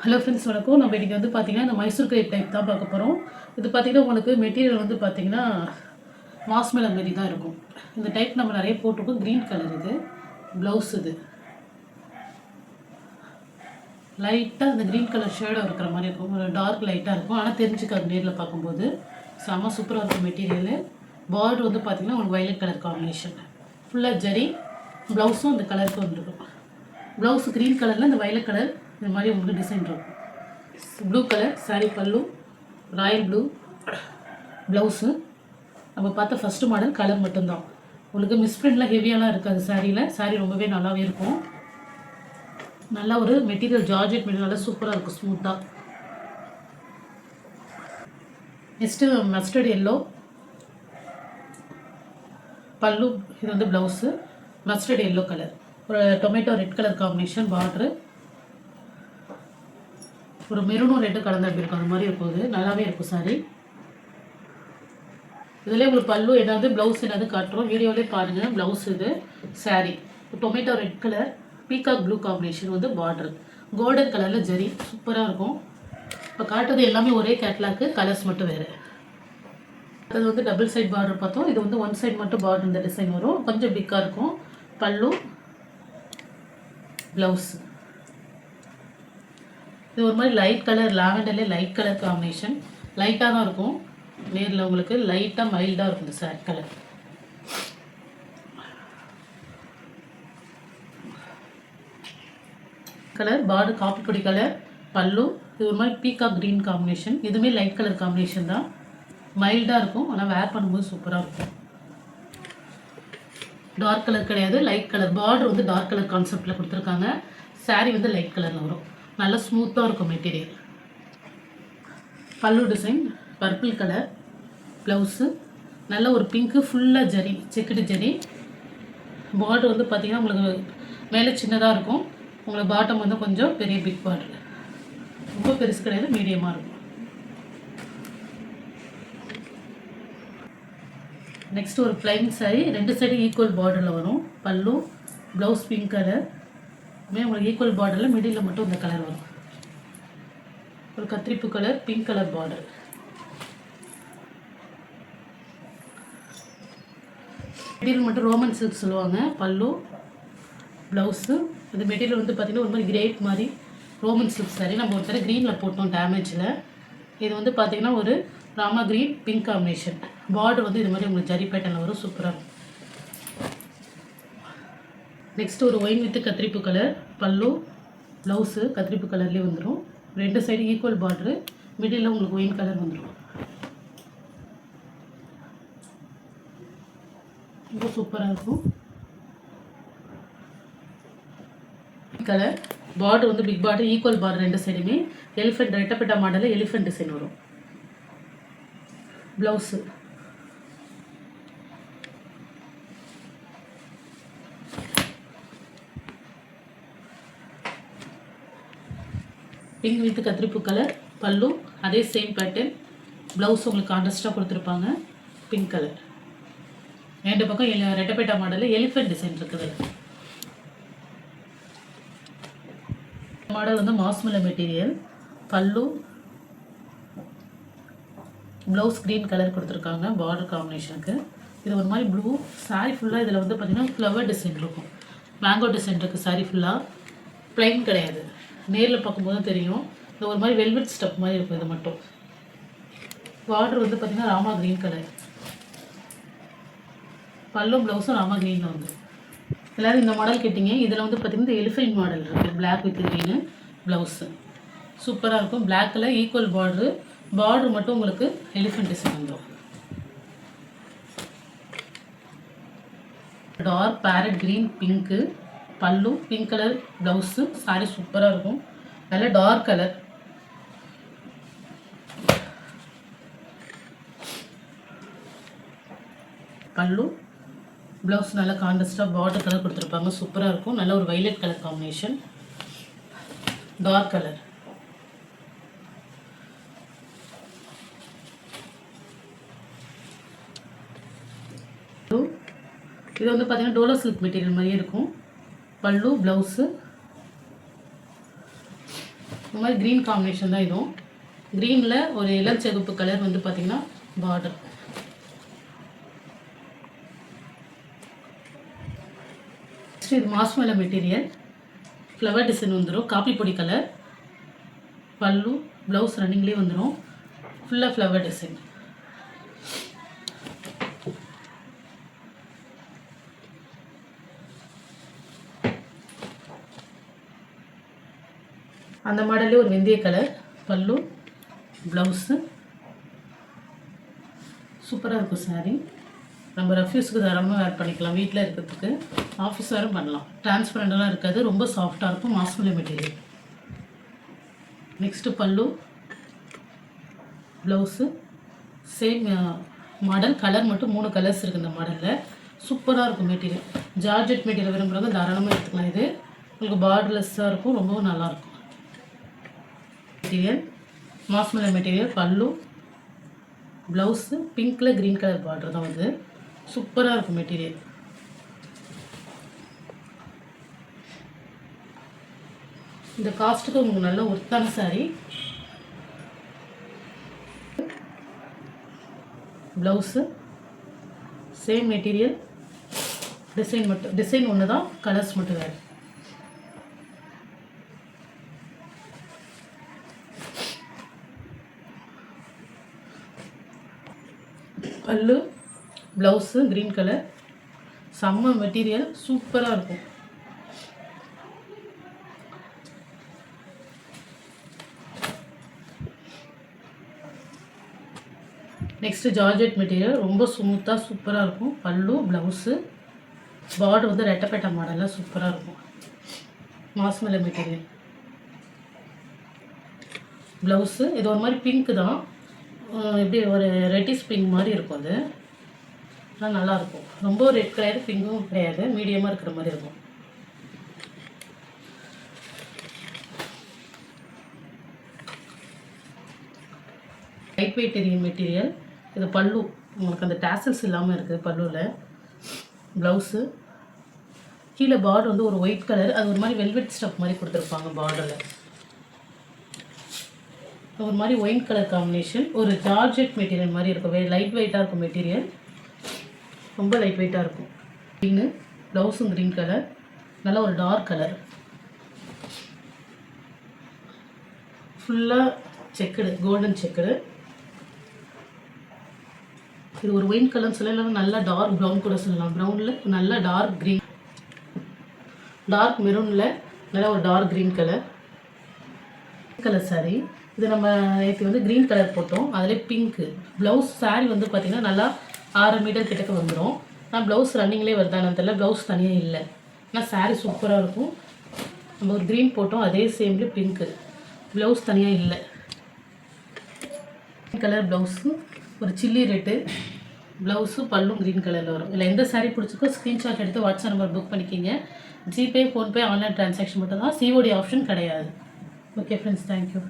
Hello friends வணக்கம். நம்ம இன்றைக்கி வந்து பார்த்திங்கன்னா இந்த மைசூர் கிரேப் டைப் தான் பார்க்க போகிறோம். இது பார்த்திங்கன்னா உங்களுக்கு மெட்டீரியல் வந்து பார்த்திங்கன்னா மாஸ்மெலன் மாரி தான் இருக்கும். இந்த டைப் நம்ம நிறைய போட்டிருக்கோம். க்ரீன் கலர் இது ப்ளவுஸ். இது லைட்டாக இந்த க்ரீன் கலர் ஷேடாக இருக்கிற மாதிரி இருக்கும். ஒரு டார்க் லைட்டாக இருக்கும். ஆனால் தெரிஞ்சுக்காது நேரில் பார்க்கும்போது. செம்ம சூப்பராக இருக்கும் மெட்டீரியலு. பார்டர் வந்து பார்த்திங்கன்னா உங்களுக்கு வயலட் கலர் காம்பினேஷன். ஃபுல்லாக ஜரி. ப்ளவுஸும் இந்த கலருக்கு வந்துருக்கும். ப்ளவுஸ் க்ரீன் கலரில் இந்த வயலட் கலர் இந்த மாதிரி உங்களுக்கு டிசைன் இருக்கும். ப்ளூ கலர் சாரீ பல்லு, ராயல் ப்ளூ ப்ளவுஸு. நம்ம பார்த்த ஃபஸ்ட்டு மாடல் கலர் மட்டும்தான். உங்களுக்கு மிஸ்பிரிண்ட்லாம் ஹெவியாலாம் இருக்காது சாரியில். சாரீ ரொம்பவே நல்லாவே இருக்கும். நல்லா ஒரு மெட்டீரியல் ஜார்ஜெட் மெட்டீரியல் நல்லா சூப்பராக இருக்கும், ஸ்மூத்தாக. நெக்ஸ்ட்டு மஸ்டர்ட் எல்லோ பல்லு. இது வந்து ப்ளவுஸு மஸ்டர்ட் எல்லோ கலர். ஒரு டொமேட்டோ ரெட் கலர் காம்பினேஷன். பார்ட்ரு ஒரு மெரூனும் ரெட்டு கலந்து அப்படி இருக்கும். அந்த மாதிரி இருக்கும். இது நல்லாவே இருக்கும் சாரி. இதிலே உங்களுக்கு பல்லு என்னது ப்ளவுஸ் என்னது காட்டுறோம். வீடியோவிலே பாருங்கள். ப்ளவுஸ் இது sari tomato red colour peacock blue combination வந்து பார்டர் கோல்டன் கலரில் ஜரி சூப்பராக இருக்கும். இப்போ காட்டுறது எல்லாமே ஒரே கேட்லாக்கு, கலர்ஸ் மட்டும் வேறு. அது வந்து டபுள் சைட் பார்டர் பார்த்தோம். இது வந்து ஒன் சைட் மட்டும் பார்டர் இந்த டிசைன் வரும். கொஞ்சம் பிக்காக இருக்கும். பல்லு ப்ளவுஸ். இது ஒரு மாதிரி லைட் கலர் லாவெண்டர்லேயே லைட் கலர் காம்பினேஷன். லைட்டாக தான் இருக்கும். நேரில் உங்களுக்கு லைட்டாக மைல்டாக இருக்கும் இந்த sari colour. Colour border coffee பொடி கலர் பல்லு. இது ஒரு மாதிரி பீகாக் க்ரீன் காம்பினேஷன். இதுவுமே லைட் கலர் காம்பினேஷன் தான். மைல்டாக இருக்கும். ஆனால் வேர் பண்ணும்போது சூப்பராக இருக்கும். டார்க் கலர் கிடையாது, லைட் கலர். பார்டர் வந்து டார்க் கலர் கான்செப்டில் கொடுத்துருக்காங்க. சாரீ வந்து லைட் கலரில் வரும். நல்லா ஸ்மூத்தாக இருக்கும் மெட்டீரியல். பல்லு டிசைன் பர்பிள் கலர். ப்ளவுஸு நல்ல ஒரு பிங்க்கு ஃபுல்லாக ஜரி செக்குடு ஜரி. பார்டர் வந்து பார்த்திங்கன்னா உங்களுக்கு மேலே சின்னதாக இருக்கும். உங்களுக்கு பாட்டம் வந்து கொஞ்சம் பெரிய பிக் பார்டர். ரொம்ப பெருசு கிடையாது, மீடியமாக இருக்கும். நெக்ஸ்ட் ஒரு ப்ளைன் சாரி. ரெண்டு சைடு ஈக்குவல் பார்டரில் வரும். Pallu blouse pink colour. உங்களுக்கு ஈக்குவல் பார்டரில் மிடில் மட்டும் இந்த கலர் வரும். ஒரு கத்திரிப்பு colour pink colour border. Material மட்டும் ரோமன் சில்க் சொல்லுவாங்க. பல்லு ப்ளவுஸு. இந்த மெட்டீரியல் வந்து பார்த்திங்கன்னா ஒரு மாதிரி கிரேப் மாதிரி ரோமன் சில்க் சாரி. நம்ம ஒரு தடவை க்ரீனில் போட்டோம் டேமேஜில். இது வந்து பார்த்திங்கன்னா ஒரு Rama green pink combination. Border வந்து இது மாதிரி உங்களுக்கு ஜரி பேட்டர்னில் வரும். சூப்பராக இருக்கும். நெக்ஸ்ட் ஒரு ஒயின் வித்து கத்திரிப்பு கலர் பல்லு ப்ளவுஸு கத்திரிப்பு கலர்லேயே வந்துடும். ரெண்டு சைடு ஈக்குவல் பார்டரு. மிடில் உங்களுக்கு ஒயின் கலர் வந்துடும். ரொம்ப சூப்பராக இருக்கும். கலர் பார்டர் வந்து பிக் பார்டர் ஈக்குவல் பார்டர் ரெண்டு சைடுமே. எலிஃபென்ட் ரெட்டப்பட்ட மாடலில் எலிஃபென்ட் டிசைன் வரும். ப்ளவுஸு பிங்க் வித் கத்திரிப்பு கலர் பல்லு. அதே சேம் பேட்டர்ன். ப்ளவுஸ் உங்களுக்கு கான்ட்ராஸ்டாக கொடுத்துருப்பாங்க. Pink colour. ரெண்டு பக்கம் ரெட்டப்பேட்டா மாடலில் எலிஃபென்ட் டிசைன் இருக்குது. மாடல் வந்து மாஸ்மெலன் மெட்டீரியல். பல்லு ப்ளவுஸ் க்ரீன் கலர் கொடுத்துருக்காங்க பார்டர் காம்பினேஷனுக்கு. இது ஒரு மாதிரி ப்ளூ சாரீ ஃபுல்லாக. இதில் வந்து பார்த்திங்கன்னா ஃப்ளவர் டிசைன் இருக்கும். மேங்கோ டிசைன் இருக்குது சாரீ ஃபுல்லாக. ப்ளைன் கிடையாது. நேரில் பார்க்கும்போது தெரியும். இது ஒரு மாதிரி வெல்வெட் ஸ்டப் மாதிரி இருக்கும். இது மட்டும் பார்டர் வந்து பார்த்திங்கன்னா ராமா க்ரீன் கலர். பல்லும் ப்ளவுஸும் ராமா க்ரீனில் வந்து. எல்லோரும் இந்த மாடல் கேட்டிங்க. இதில் வந்து பார்த்திங்கன்னா இந்த எலிஃபென்ட் மாடல் இருக்குது. பிளாக் வித் க்ரீனு ப்ளவுஸு சூப்பராக இருக்கும். Black colour equal border. Border மட்டும் உங்களுக்கு எலிஃபென்ட் டிசைன் வந்துடும். டார்க் பேரட் க்ரீன் பிங்க்கு பல்லு பிங்க் கலர் ப்ளவுஸு. சாரி சூப்பராக இருக்கும். நல்ல டார்க் கலர். பல்லு ப்ளவுஸ் நல்ல கான்ட்ராஸ்டாக பார்டர் கலர் கொடுத்துருப்பாங்க. சூப்பராக இருக்கும். நல்ல ஒரு violet colour combination. Dark colour. இது வந்து பார்த்திங்கன்னா டோலோ சில்க் மெட்டீரியல் மாதிரியே இருக்கும். பல்லு ப்ளவுஸு இந்த மாதிரி க்ரீன் காம்பினேஷன் தான் இதுவும். க்ரீனில் ஒரு இளஞ்சிவப்பு கலர் வந்து பார்த்திங்கன்னா பார்டர். நெக்ஸ்ட் இது மாஸ்மெலோ மெட்டீரியல், ஃப்ளவர் டிசைன் வந்துடும், காப்பி பொடி கலர். பல்லு ப்ளவுஸ் ரன்னிங்லேயே வந்துடும், ஃபுல்லாக ஃப்ளவர் டிசைன். அந்த மாடல்லே ஒரு வெந்தய கலர் பல்லு, ப்ளவுஸு. சூப்பராக இருக்கும் சாரீ. நம்ம ரெஃப்யூஸுக்கு தாராளமாக வேர் பண்ணிக்கலாம், வீட்டில் இருக்கிறதுக்கு, ஆஃபீஸ் வேரும் பண்ணலாம். டிரான்ஸ்பரண்ட்லாம் இருக்காது, ரொம்ப சாஃப்டாக இருக்கும். மாஸ்மெலோ மெட்டீரியல். நெக்ஸ்ட்டு பல்லு, ப்ளவுஸு சேம் மாடல். கலர் மட்டும் 3 கலர்ஸ் இருக்குது இந்த மாடலில். சூப்பராக இருக்கும் மெட்டீரியல். ஜார்ஜெட் மெட்டீரியல் விரும்புகிறவங்க தாராளமாக எடுத்துக்கலாம். இது உங்களுக்கு பார்டர்லெஸ்ஸாக இருக்கும், ரொம்பவும் நல்லாயிருக்கும். மெட்டீரியல் மாஸ்மெலோ மெட்டீரியல், பல்லு, ப்ளவுஸு பிங்க்கில் க்ரீன் கலர் பார்டர் தான் வந்து. சூப்பராக இருக்கும் மெட்டீரியல். இந்த காஸ்ட்டுக்கு உங்களுக்கு நல்ல ஒர்த்தான sari. Blouse same material, design ஒன்று தான், கலர்ஸ் மட்டும் வேறு. பல்லு, ப்ளவுஸு க்ரீன் கலர், செம்ம மெட்டீரியல், சூப்பராக இருக்கும். நெக்ஸ்ட்டு ஜார்ஜெட் மெட்டீரியல், ரொம்ப ஸ்மூத்தாக சூப்பராக இருக்கும். பல்லு, ப்ளவுஸு, பார்டர் வந்து ரெட்டப்பேட்டை மாடலில் சூப்பராக இருக்கும். மாஸ்மெலோ மெட்டீரியல், ப்ளவுஸு இது ஒரு மாதிரி பிங்க்கு தான், எப்படி ஒரு ரெட்டிஷ் பிங்க் மாதிரி இருக்கும். அது ஆனால் நல்லாயிருக்கும். ரொம்ப ரெட் கிடையாது, பிங்க்கும் கிடையாது, மீடியமாக இருக்கிற மாதிரி இருக்கும். Light weight material. இது பல்லு, உங்களுக்கு அந்த டேசல்ஸ் இல்லாமல் இருக்குது பல்லுவில். ப்ளவுஸு கீழே பார்டர் வந்து ஒரு ஒயிட் கலர், அது ஒரு மாதிரி வெல்வெட் ஸ்டஃப் மாதிரி கொடுத்துருப்பாங்க பார்டரில். ஒரு மாதிரி ஒயிட் கலர் காம்பினேஷன், ஒரு ஜார்ஜெட் மெட்டீரியல் மாதிரி இருக்கும். லைட் வெயிட்டாக இருக்கும் மெட்டீரியல், ரொம்ப லைட் வெயிட்டாக இருக்கும். க்ரீனு, ப்ளவுஸும் க்ரீன் கலர், நல்லா ஒரு டார்க் கலர், ஃபுல்லாக செக்குடு, கோல்டன் செக்குடு. இது ஒரு ஒயிட் கலர்னு சொல்லலாம், நல்லா டார்க் ப்ரௌன் கூட சொல்லலாம். ப்ரௌனில் நல்லா டார்க் க்ரீன், டார்க் மெரூனில் நல்லா ஒரு டார்க் க்ரீன் கலர் சாரீ. இது நம்ம நேற்று வந்து க்ரீன் கலர் போட்டோம், அதிலே பிங்க்கு. ப்ளவுஸ் சாரீ வந்து பார்த்திங்கன்னா நல்லா 6 மீட்டர் கிட்டக்க வந்துடும். ஆனால் ப்ளவுஸ் ரன்னிங்லேயே வருதானு தெரியல, ப்ளவுஸ் தனியாக இல்லை. ஆனால் சாரீ சூப்பராக இருக்கும். நம்ம ஒரு க்ரீன் போட்டோம், அதே சேம்லேயே பிங்க்கு, ப்ளவுஸ் தனியாக இல்லை. க்ரீன் கலர் ப்ளவுஸு, ஒரு சில்லி ரெட்டு ப்ளவுஸு, பல்லும் க்ரீன் கலரில் வரும். இல்லை எந்த சாரீ பிடிச்சிக்கோ ஸ்க்ரீன்ஷாட் எடுத்து வாட்ஸ்அப் நம்பர் புக் பண்ணிக்கிங்க. ஜிபே, ஃபோன்பே, ஆன்லைன் ட்ரான்சாக்ஷன் மட்டும் தான், சிஓடி ஆப்ஷன் கிடையாது. Okay friends, thank you.